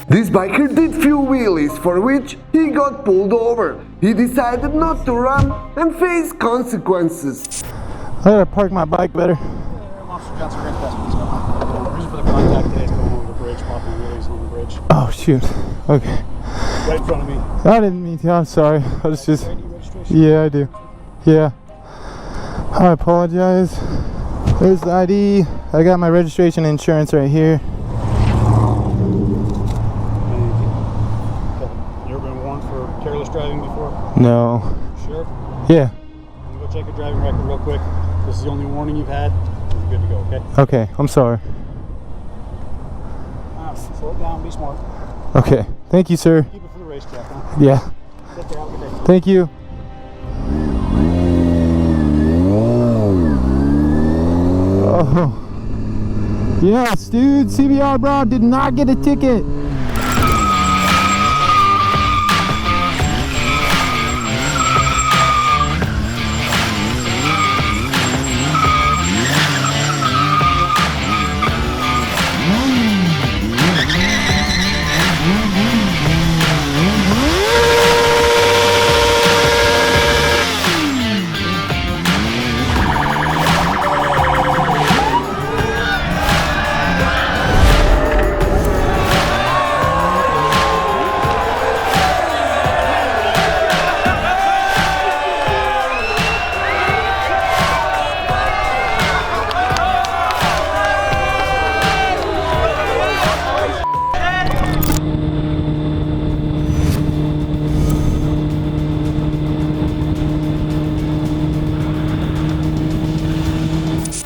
This biker did few wheelies for which he got pulled over. He decided not to run and face consequences. I gotta park my bike better. Reason for the contact today is going over the bridge, popping wheelies on the bridge. Oh shoot. Okay. Right in front of me. I didn't mean to. I'm sorry. I was just. Yeah, I do. Yeah. I apologize. There's the ID. I got my registration and insurance right here. You ever been warned for careless driving before? No. Sure? Yeah. I'm gonna go check your driving record real quick. This is the only warning you've had. You're good to go, okay? Okay, I'm sorry. Slow it down, be smart. Okay. Thank you, sir. Keep it for the racetrack, huh? Yeah. Take care, have a good day. Thank you. Oh. Yes, dude. CBR, bro, did not get a ticket.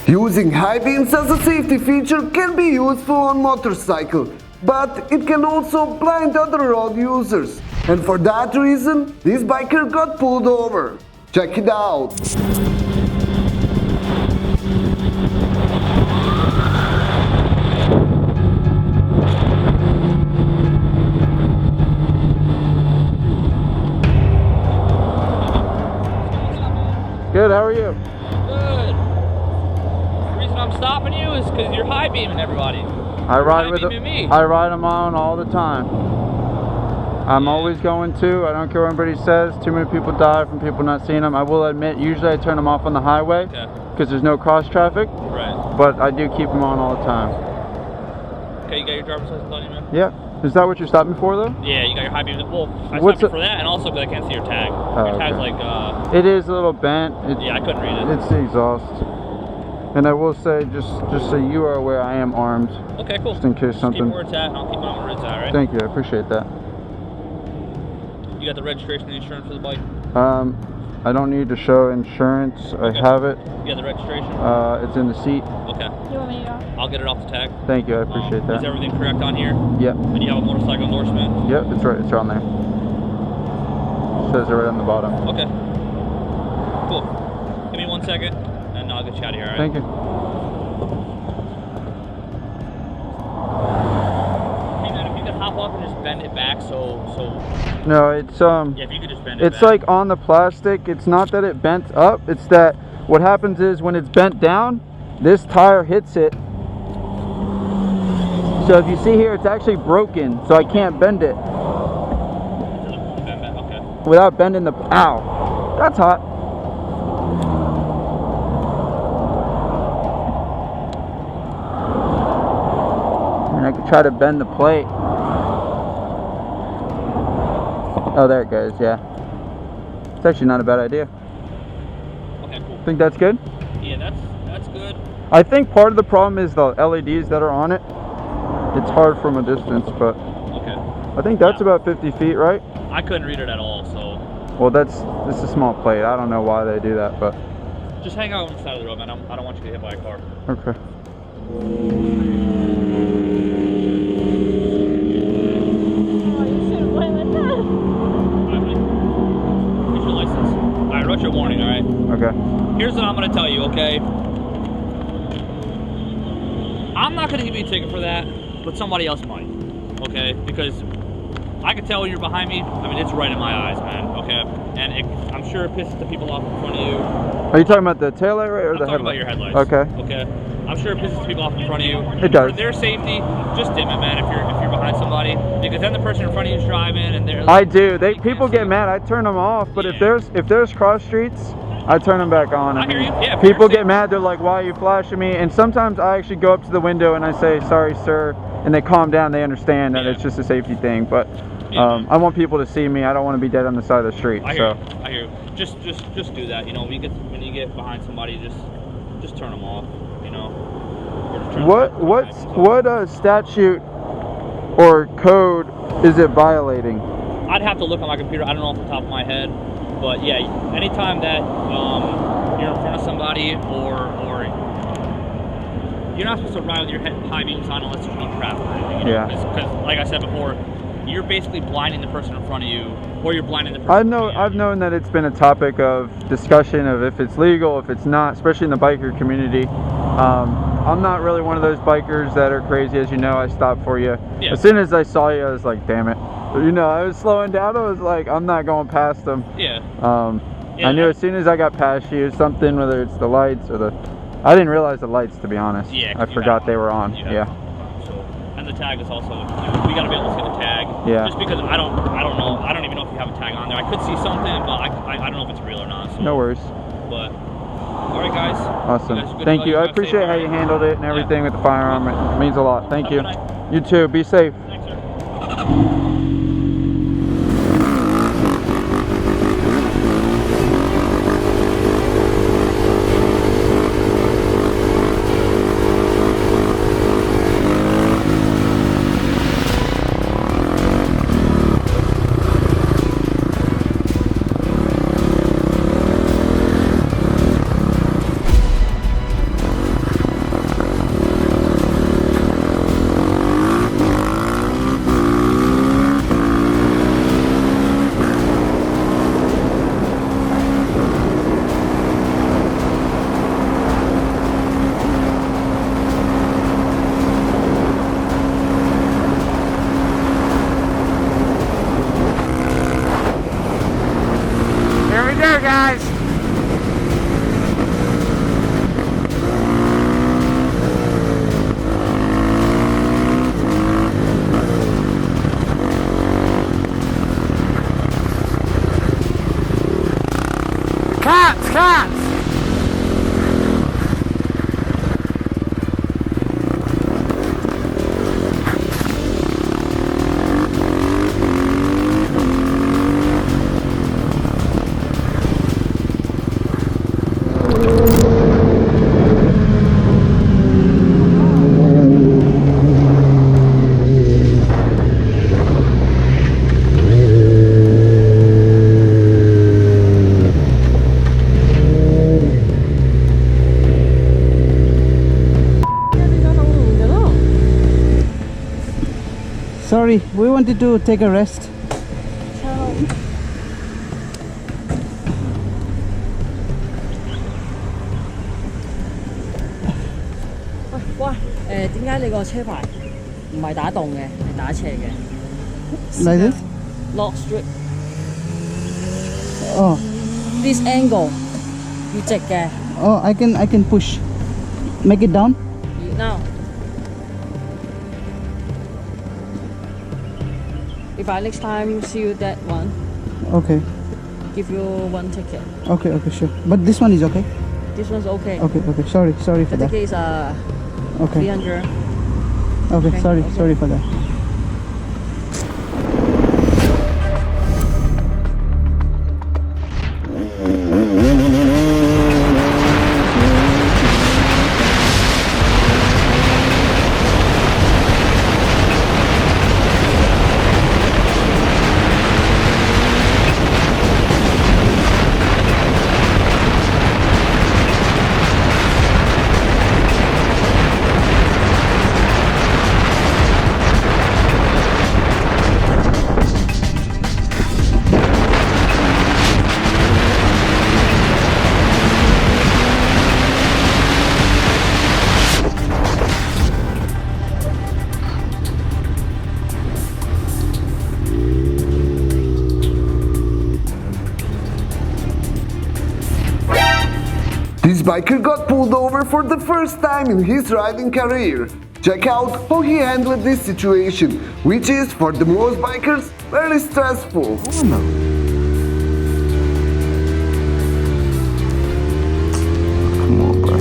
Using high beams as a safety feature can be useful on motorcycle, but it can also blind other road users. And for that reason, this biker got pulled over. Check it out. Good, how are you? Good. The reason I'm stopping you is because you're high beaming everybody. I ride with me. I ride them on all the time. I'm always going to. I don't care what anybody says. Too many people die from people not seeing them. I will admit, usually I turn them off on the highway because there's no cross traffic. Right. But I do keep them on all the time. Okay, you got your driver's license on you, man? Yeah. Is that what you're stopping for, though? Yeah, you got your high beam. Well, I What's stopped you for that, and also because I can't see your tag. Your tag's like, It is a little bent. yeah, I couldn't read it. It's the exhaust. And I will say, just so you are aware, I am armed. Okay, cool. Just in case something. Keep where it's at, and I'll keep mine where it's at, right? Thank you, I appreciate that. You got the registration and insurance for the bike? I don't need to show insurance. I have it. You got the registration? It's in the seat. Okay. You want me to go? I'll get it off the tag. Thank you, I appreciate that. Is everything correct on here? Yep. And you have a motorcycle endorsement? Yep, it's right. It's on there. It says it right on the bottom. Okay. Cool. Give me 1 second, and I'll get you out of here, all right? Thank you. Hey man, if you could hop up and just bend it back so... No, it's Yeah, if you could just bend it back. It's like on the plastic. It's not that it bent up. It's that what happens is when it's bent down, this tire hits it. So if you see here, it's actually broken, so I can't bend it. Bend back, okay. Without bending the, ow, that's hot. And I could try to bend the plate. Oh, there it goes, yeah. It's actually not a bad idea. Okay, cool. Think that's good? Yeah, that's good. I think part of the problem is the LEDs that are on it. It's hard from a distance, but Okay. I think that's about 50 feet, right? I couldn't read it at all, so Well, this is a small plate. I don't know why they do that, but just hang out on the side of the road, man. I don't want you to get hit by a car. okay. Oh, you should have went with that. Alright, buddy. Here's your license. Alright, wrote your warning, alright? Okay. Here's what I'm gonna tell you, okay? I'm not gonna give you a ticket for that, but somebody else might, okay? Because I can tell you're behind me. I mean, it's right in my eyes, man. Okay, and I'm sure it pisses the people off in front of you. Are you talking about the tail light or the headlight? I'm talking about your headlights. Okay. Okay. I'm sure it pisses people off in front of you. It does. For their safety, just dim it, man. If you're behind somebody, because then the person in front of you is driving, and they're. I do. People get mad. I turn them off, but Yeah. if there's cross streets, I turn them back on. I hear you. Yeah. People get mad. They're like, "Why are you flashing me?" And sometimes I actually go up to the window and I say, "Sorry, sir," and they calm down. They understand that it's just a safety thing, but. I want people to see me. I don't want to be dead on the side of the street. I hear you. Just do that. You know, when you get behind somebody, just turn them off. You know. Or just turn What statute or code is it violating? I'd have to look on my computer. I don't know off the top of my head, but yeah, anytime that you're in front of somebody or you're not supposed to ride with your high beams on unless there's no traffic. You know? Yeah. Because like I said before, you're basically blinding the person in front of you, or you're blinding the person. I've known that it's been a topic of discussion of if it's legal, if it's not, especially in the biker community. I'm not really one of those bikers that are crazy, as you know. I stopped for you. Yeah. As soon as I saw you, I was like, damn it. You know, I was slowing down. I was like, I'm not going past them. Yeah. I knew as soon as I got past you, something, whether it's the lights or I didn't realize the lights, to be honest. Yeah. I forgot they were on. Yeah. And the tag is also, we gotta be able to see the tag. Yeah. Just because I don't know, I don't even know if you have a tag on there. I could see something, but I don't know if it's real or not. So. No worries. But, all right, guys. Awesome. You guys Thank you. I appreciate how you handled it and everything with the firearm. It means a lot. Thank you. You too. Be safe. Thanks, sir. Guys. Cats! Sorry, we wanted to take a rest. Like this? Lock strip. Oh, This angle, you check it. oh, I can push. Make it down. Now. If I next time see you that one, Okay, give you one ticket. okay, sure. But this one is okay. This one's okay. Okay. Sorry for The that. ticket is Okay. 300. Okay. Okay, Sorry okay. for that. biker got pulled over for the first time in his riding career. Check out how he handled this situation, which is, for the most bikers, very stressful. Oh no. Come on, bro.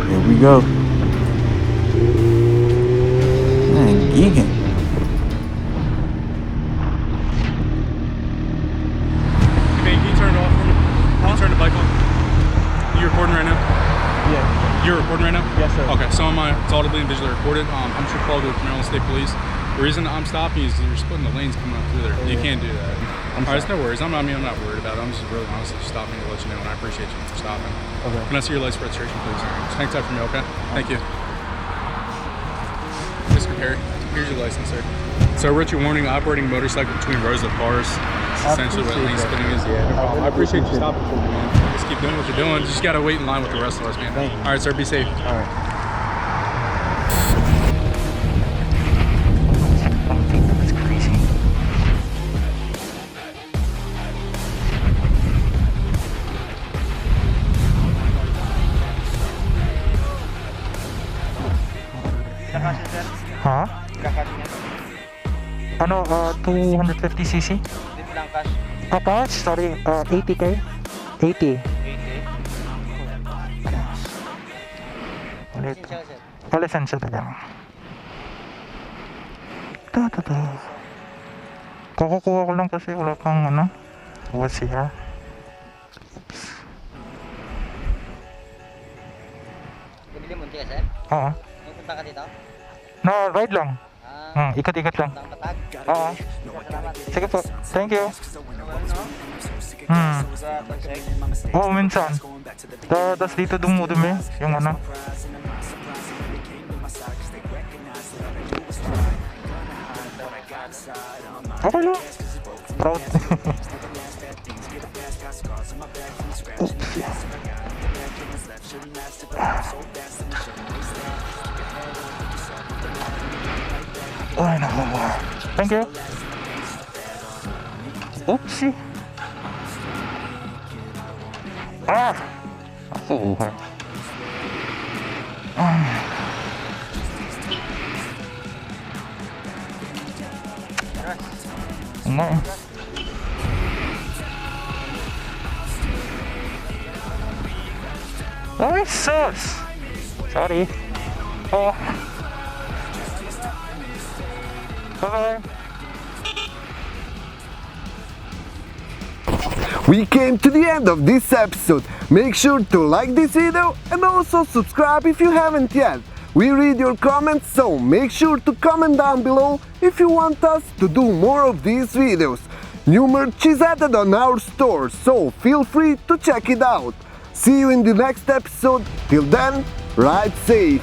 Here we go. Man, geeking. Can you turn it off for me? Can you turn the bike on? You recording right now? Yeah. You're recording right now? Yes, sir. Okay, so it's audibly and visually recorded. I'm sure called with Maryland State Police. The reason I'm stopping is you're splitting the lanes coming up through there. You can't do that. Alright, it's no worries. I'm not worried about it. I'm just really honestly just stopping to let you know, and I appreciate you for stopping. Okay. Can I see your license registration, please? Just hang tight for me, okay? Thank you. Mr. Perry, here's your license, sir. So I wrote you a warning, operating motorcycle between rows of cars. It's essentially what lane splitting is. Yeah, no problem. I appreciate you stopping for me, man. Just keep doing what you're doing. Just gotta wait in line with the rest of us, man. Alright, sir, be safe. Alright. Ha? Ano, 250cc? Cash, sorry, 80k? 80. Ulit. Lisensya na lang. Kukuha ko lang kasi wala pang ano. What's here? Bumili mo ka, sir? Oo. May punta ka dito? No, ride lang. Ikot-ikot lang. Patag? Oo. Sige po. Thank you. Oo, minsan. Tapos dito dumudumi yung ano. Okay lang. Proud. Ay, naku. Thank you. Oopsie. Ako. Nga. Ay, sus. Sorry. Bye-bye. We came to the end of this episode. Make sure to like this video and also subscribe if you haven't yet. We read your comments, so make sure to comment down below if you want us to do more of these videos. New merch is added on our store, so feel free to check it out. See you in the next episode. Till then, ride safe.